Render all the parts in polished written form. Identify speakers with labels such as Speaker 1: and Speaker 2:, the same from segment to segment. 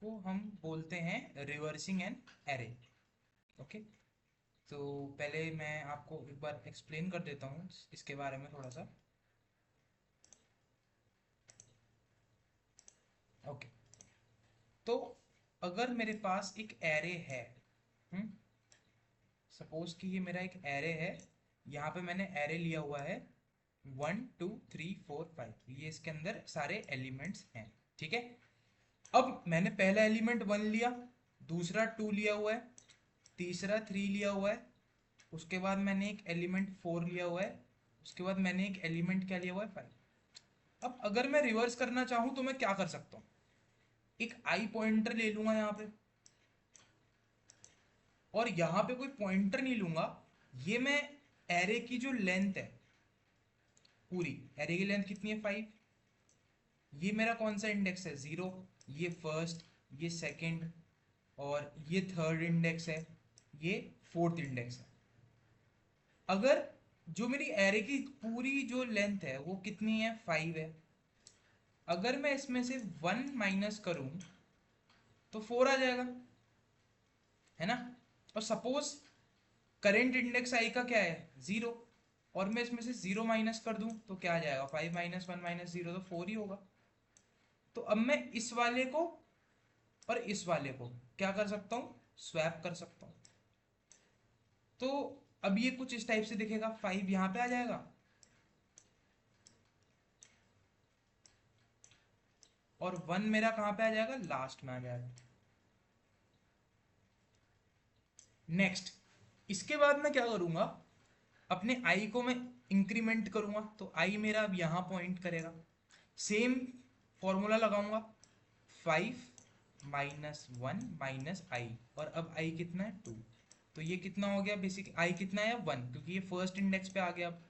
Speaker 1: को हम बोलते हैं रिवर्सिंग एन एरे। ओके, तो पहले मैं आपको एक बार एक्सप्लेन कर देता हूँ इसके बारे में थोड़ा सा। ओके, तो अगर मेरे पास एक एरे है, सपोज कि ये मेरा एक एरे है, यहाँ पे मैंने एरे लिया हुआ है 1 2 3 4 5, ये इसके अंदर सारे एलिमेंट्स हैं। ठीक है, अब मैंने पहला एलिमेंट 1 लिया, दूसरा 2 लिया हुआ है, तीसरा 3 लिया हुआ है, उसके बाद मैंने एक एलिमेंट 4 लिया हुआ है, उसके बाद मैंने एक एलिमेंट क्या लिया हुआ है 5। अब अगर मैं रिवर्स करना चाहूं तो मैं क्या कर सकता हूँ, एक आई पॉइंटर ले लूंगा यहाँ पे, और यहाँ पे कोई पॉइंटर नहीं लूंगा। ये मैं एरे की जो लेंथ है, पूरी एरे की लेंथ कितनी है 5, ये मेरा कौन सा इंडेक्स है 0, ये फर्स्ट, ये सेकंड, और ये थर्ड इंडेक्स है, ये फोर्थ इंडेक्स है। अगर जो मेरी एरे की पूरी जो लेंथ है वो कितनी है 5 है, अगर मैं इसमें से 1 माइनस करूं तो 4 आ जाएगा, है ना। और सपोज करेंट इंडेक्स आई का क्या है 0, और मैं इसमें से 0 माइनस कर दूं तो क्या आ जाएगा, 5 माइनस 1 माइनस 0 तो 4 ही होगा। तो अब मैं इस वाले को और इस वाले को क्या कर सकता हूँ, स्वैप कर सकता हूँ। तो अब ये कुछ इस टाइप से दिखेगा, 5 यहाँ पे आ जाएगा और 1 मेरा कहाँ पे आ जाएगा, लास्ट में आ जाएगा। नेक्स्ट, इसके बाद मैं क्या करूंगा, अपने आई को मैं इंक्रीमेंट करूंगा, तो आई मेरा अब यहाँ पॉइंट करेगा। सेम फॉर्मूला लगाऊंगा, 5 - 1 - आई, और अब आई कितना है 2, तो ये कितना हो गया, बेसिक आई कितना है 1, क्योंकि ये फर्स्ट इंडेक्स पे आ गया अब।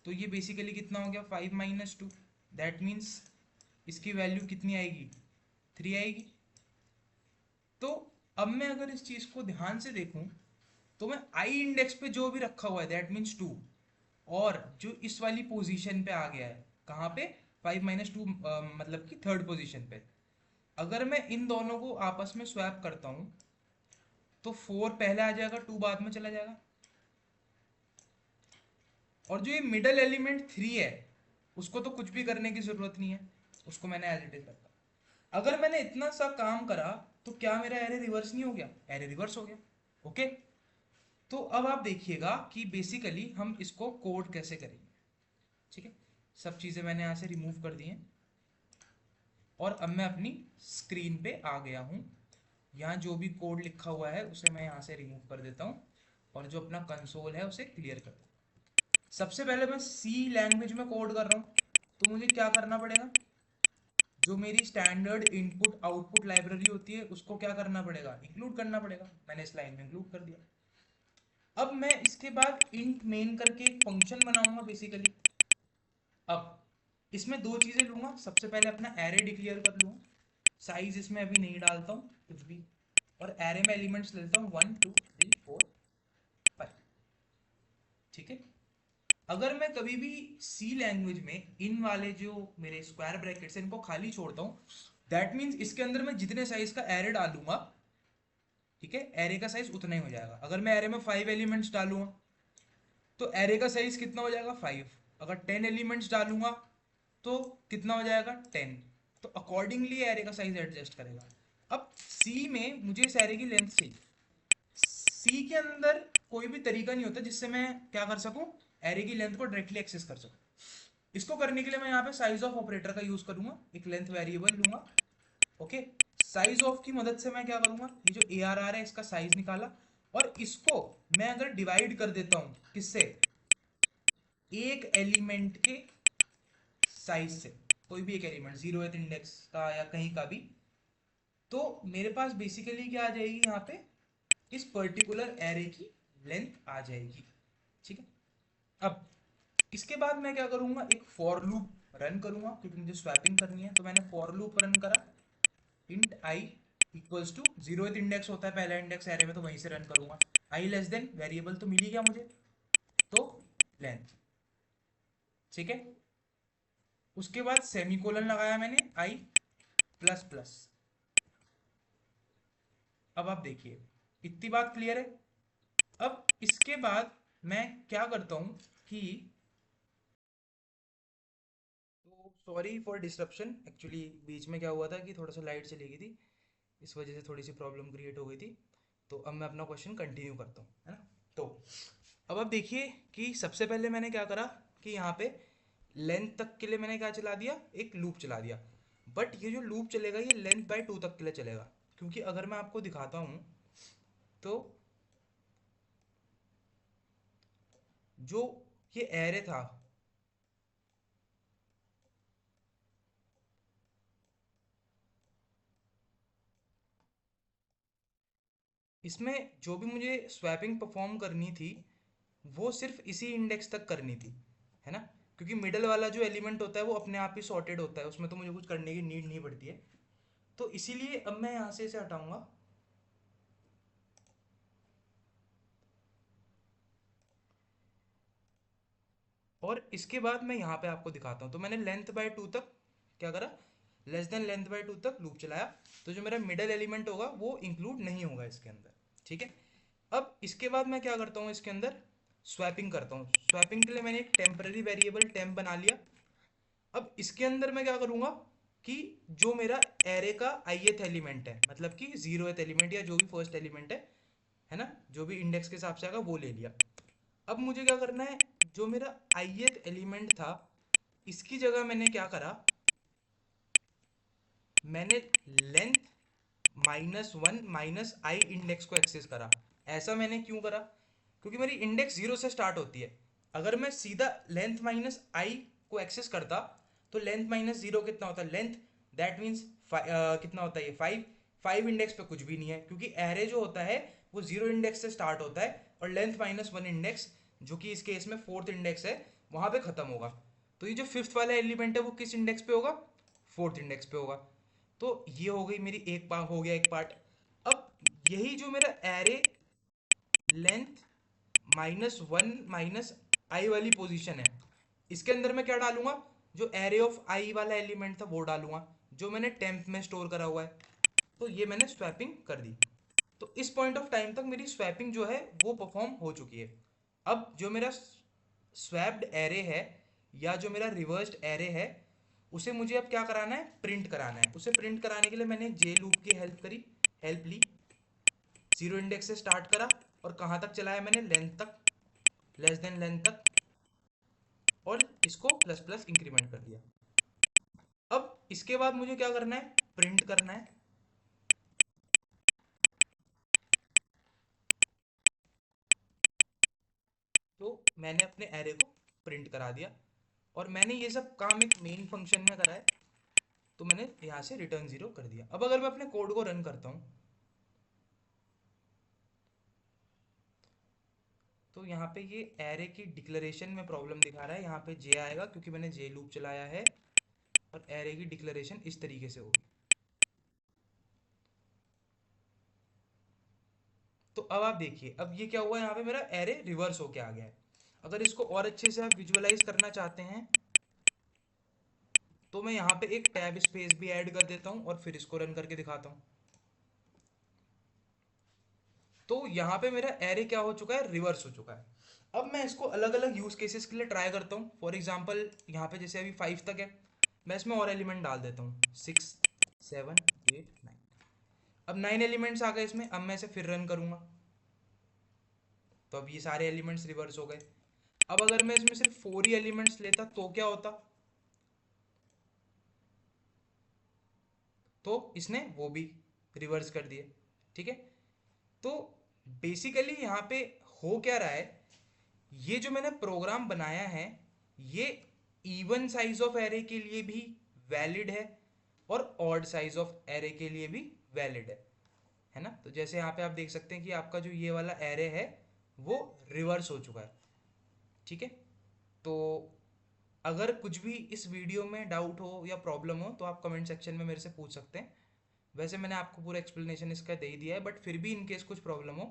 Speaker 1: तो ये बेसिकली कितना हो गया 5 - 2, दैट मीन्स इसकी वैल्यू कितनी आएगी, 3 आएगी। तो अब मैं अगर इस चीज को ध्यान से देखूं, तो मैं आई इंडेक्स पे जो भी रखा हुआ है दैट मीन्स 2, और जो इस वाली पोजीशन पे आ गया है कहाँ पे, 5 - 2, मतलब कि थर्ड पोजीशन पे, अगर मैं इन दोनों को आपस में स्वैप करता हूँ तो 4 पहले आ जाएगा, 2 बाद में चला जाएगा, और जो ये मिडल एलिमेंट 3 है उसको तो कुछ भी करने की जरूरत नहीं है, उसको मैंने एज इट इज रखा। अगर मैंने इतना सा काम करा तो क्या मेरा एरे रिवर्स नहीं हो गया, एरे रिवर्स हो गया। ओके, तो अब आप देखिएगा कि बेसिकली हम इसको कोड कैसे करेंगे। ठीक है, सब चीज़ें मैंने यहाँ से रिमूव कर दी हैं, और अब मैं अपनी स्क्रीन पे आ गया हूँ। यहाँ जो भी कोड लिखा हुआ है उसे मैं यहाँ से रिमूव कर देता हूँ, और जो अपना कंसोल है उसे क्लियर कर देता हूँ। सबसे पहले मैं सी लैंग्वेज में कोड कर रहा हूँ, तो मुझे क्या करना पड़ेगा, जो मेरी स्टैंडर्ड इनपुट आउटपुट लाइब्रेरी होती है उसको क्या करना पड़ेगा, इंक्लूड करना पड़ेगा। मैंने इस लाइन में इंक्लूड कर दिया। अब मैं इसके बाद इंट मेन करके एक फंक्शन बनाऊंगा बेसिकली। अब इसमें दो चीजें लूंगा, सबसे पहले अपना एरे डिक्लेयर कर लूंगा, साइज इसमें अभी नहीं डालता हूँ कुछ भी, और एरे में एलिमेंट्स लेता हूँ 1 2 3 4 5। ठीक है, अगर मैं कभी भी सी लैंग्वेज में इन वाले जो मेरे स्क्वायर ब्रैकेट्स हैं इनको खाली छोड़ता हूँ, दैट मीन्स इसके अंदर मैं जितने साइज का एरे डालूंगा, ठीक है, एरे का साइज उतना ही हो जाएगा। अगर मैं एरे में 5 एलिमेंट्स डालूंगा तो एरे का साइज कितना हो जाएगा 5, अगर 10 एलिमेंट्स डालूंगा तो कितना हो जाएगा 10। तो अकॉर्डिंगली एरे का साइज एडजस्ट करेगा। अब सी में मुझे इस एरे की लेंथ चाहिए, सी के अंदर कोई भी तरीका नहीं होता जिससे मैं क्या कर सकूं, एरे की लेंथ को डायरेक्टली एक्सेस कर सकूं। इसको करने के लिए मैं यहाँ पे साइज ऑफ ऑपरेटर का यूज करूंगा, एक लेंथ वेरिएबल लूंगा। ओके, साइज ऑफ की मदद से मैं क्या करूंगा, ये जो ए आर आर है इसका साइज निकाला, और इसको मैं अगर डिवाइड कर देता हूं किससे, एक एलिमेंट के साइज से, कोई भी एक एलिमेंट 0th इंडेक्स का या कहीं का भी, तो मेरे पास बेसिकली क्या आ जाएगी यहाँ पे, इस पर्टिकुलर एरे की लेंथ आ जाएगी। ठीक है, अब इसके बाद मैं क्या करूंगा, एक फॉर लूप रन करूंगा, क्योंकि मुझे स्वैपिंग करनी है। तो मैंने फॉर लूप रन करा, int I equals to 0th index होता है पहला इंडेक्स एरे में, तो वहीं से रन करूंगा। आई लेस देन वेरिएबल तो मिली गया मुझे, तो लेंथ। ठीक है, उसके बाद सेमीकोलन लगाया मैंने, आई प्लस प्लस, अब आप देखिए, इतनी बात क्लियर है। अब इसके बाद मैं क्या करता हूँ कि, तो सॉरी फॉर डिस्टरप्शन, एक्चुअली बीच में क्या हुआ था कि थोड़ा सा लाइट चली गई थी, इस वजह से थोड़ी सी प्रॉब्लम क्रिएट हो गई थी। तो अब मैं अपना क्वेश्चन कंटिन्यू करता हूँ, है ना। तो अब आप देखिए कि सबसे पहले मैंने क्या करा कि यहाँ पे लेंथ तक के लिए मैंने क्या चला दिया, एक लूप चला दिया। बट ये जो लूप चलेगा ये लेंथ बाय 2 तक के लिए चलेगा, क्योंकि अगर मैं आपको दिखाता हूँ तो जो ये एरे था, इसमें जो भी मुझे स्वैपिंग परफॉर्म करनी थी वो सिर्फ इसी इंडेक्स तक करनी थी, है ना। क्योंकि मिडल वाला जो एलिमेंट होता है वो अपने आप ही सॉर्टेड होता है, उसमें तो मुझे कुछ करने की नीड नहीं पड़ती है। तो इसीलिए अब मैं यहाँ से इसे हटाऊंगा, और इसके बाद मैं यहाँ पे आपको दिखाता हूँ। तो मैंने लेंथ बाय 2 तक क्या करा, लेस देन लेंथ बाय 2 तक लूप चलाया। तो जो मेरा मिडल एलिमेंट होगा वो इंक्लूड नहीं होगा इसके अंदर, ठीक है। अब इसके बाद मैं क्या करता हूँ, इसके अंदर स्वैपिंग करता हूँ। स्वैपिंग के लिए मैंने एक टेम्पररी वेरिएबल टेम्प बना लिया। अब इसके अंदर मैं क्या करूँगा कि जो मेरा एरे का आईएथ एलिमेंट है, मतलब कि 0th एलिमेंट या जो भी फर्स्ट एलिमेंट है ना, जो भी इंडेक्स के हिसाब से आएगा वो ले लिया। अब मुझे क्या करना है, जो मेरा आईएथ एलिमेंट था इसकी जगह मैंने क्या करा, मैंने लेंथ -1 माइनस आई इंडेक्स को एक्सेस करा। ऐसा मैंने क्यों करा, क्योंकि मेरी इंडेक्स 0 से स्टार्ट होती है। अगर मैं सीधा लेंथ माइनस आई को एक्सेस करता तो लेंथ -0 कितना होता है, लेंथ दैट मीन्स कितना होता है ये 5। 5 इंडेक्स पे कुछ भी नहीं है, क्योंकि एरे जो होता है वो 0 इंडेक्स से स्टार्ट होता है, और लेंथ -1 इंडेक्स, जो कि इस केस में 4th इंडेक्स है, वहां पे खत्म होगा। तो ये जो 5th वाला एलिमेंट है वो किस इंडेक्स पे होगा, 4th इंडेक्स पे होगा। तो ये हो गई मेरी एक पार्ट, हो गया एक पार्ट। अब यही जो मेरा एरे लेंथ -1 माइनस आई वाली पोजीशन है, इसके अंदर मैं क्या डालूंगा, जो एरे ऑफ आई वाला एलिमेंट था वो डालूंगा, जो मैंने टेम्प में स्टोर करा हुआ है। तो ये मैंने स्वैपिंग कर दी। तो इस पॉइंट ऑफ टाइम तक मेरी स्वैपिंग जो है वो परफॉर्म हो चुकी है। अब जो मेरा स्वैप्ड एरे है या जो मेरा रिवर्स्ड एरे है, उसे मुझे अब क्या कराना है, प्रिंट कराना है। उसे प्रिंट कराने के लिए मैंने जे लूप की हेल्प ली। 0 इंडेक्स से स्टार्ट करा और कहाँ तक चलाया मैंने, लेंथ तक, लेस देन लेंथ तक, और इसको प्लस प्लस इंक्रीमेंट कर दिया। अब इसके बाद मुझे क्या करना है, प्रिंट करना है। तो मैंने अपने एरे को प्रिंट करा दिया, और मैंने ये सब काम एक मेन फंक्शन में करा है। तो मैंने यहाँ से रिटर्न 0 कर दिया। अब अगर मैं अपने कोड को रन करता हूँ तो यहाँ पे ये एरे की डिक्लेरेशन में प्रॉब्लम दिखा रहा है। यहाँ पे जे आएगा क्योंकि मैंने जे लूप चलाया है, और एरे की डिक्लेरेशन इस तरीके से होगी। तो अब आप देखिए, अब ये क्या हुआ, यहाँ पे मेरा एरे रिवर्स होके आ गया है। अगर इसको और अच्छे से आप विजुअलाइज करना चाहते हैं तो मैं यहाँ पे एक टैब स्पेस भी ऐड कर देता हूँ और फिर इसको रन करके दिखाता हूँ। तो यहाँ पे मेरा एरे क्या हो चुका है, रिवर्स हो चुका है। अब मैं इसको अलग अलग यूज केसेस के लिए ट्राई करता हूँ। फॉर एग्जाम्पल यहाँ पे जैसे अभी 5 तक है, मैं इसमें और एलिमेंट डाल देता हूँ, 6 7 8 9। अब 9 एलिमेंट्स आ गए इसमें। अब मैं इसे फिर रन करूंगा तो अब ये सारे एलिमेंट्स रिवर्स हो गए। अब अगर मैं इसमें सिर्फ 4 ही एलिमेंट्स लेता तो क्या होता, तो इसने वो भी रिवर्स कर दिए, ठीक है। तो बेसिकली यहाँ पे हो क्या रहा है, ये जो मैंने प्रोग्राम बनाया है ये इवन साइज ऑफ एरे के लिए भी वैलिड है और ऑड साइज ऑफ एरे के लिए भी वैलिड है ना। तो जैसे यहाँ पे आप देख सकते हैं कि आपका जो ये वाला एरे है वो रिवर्स हो चुका है, ठीक है। तो अगर कुछ भी इस वीडियो में डाउट हो या प्रॉब्लम हो तो आप कमेंट सेक्शन में मेरे से पूछ सकते हैं। वैसे मैंने आपको पूरा एक्सप्लेनेशन इसका दे ही दिया है, बट फिर भी इन केस कुछ प्रॉब्लम हो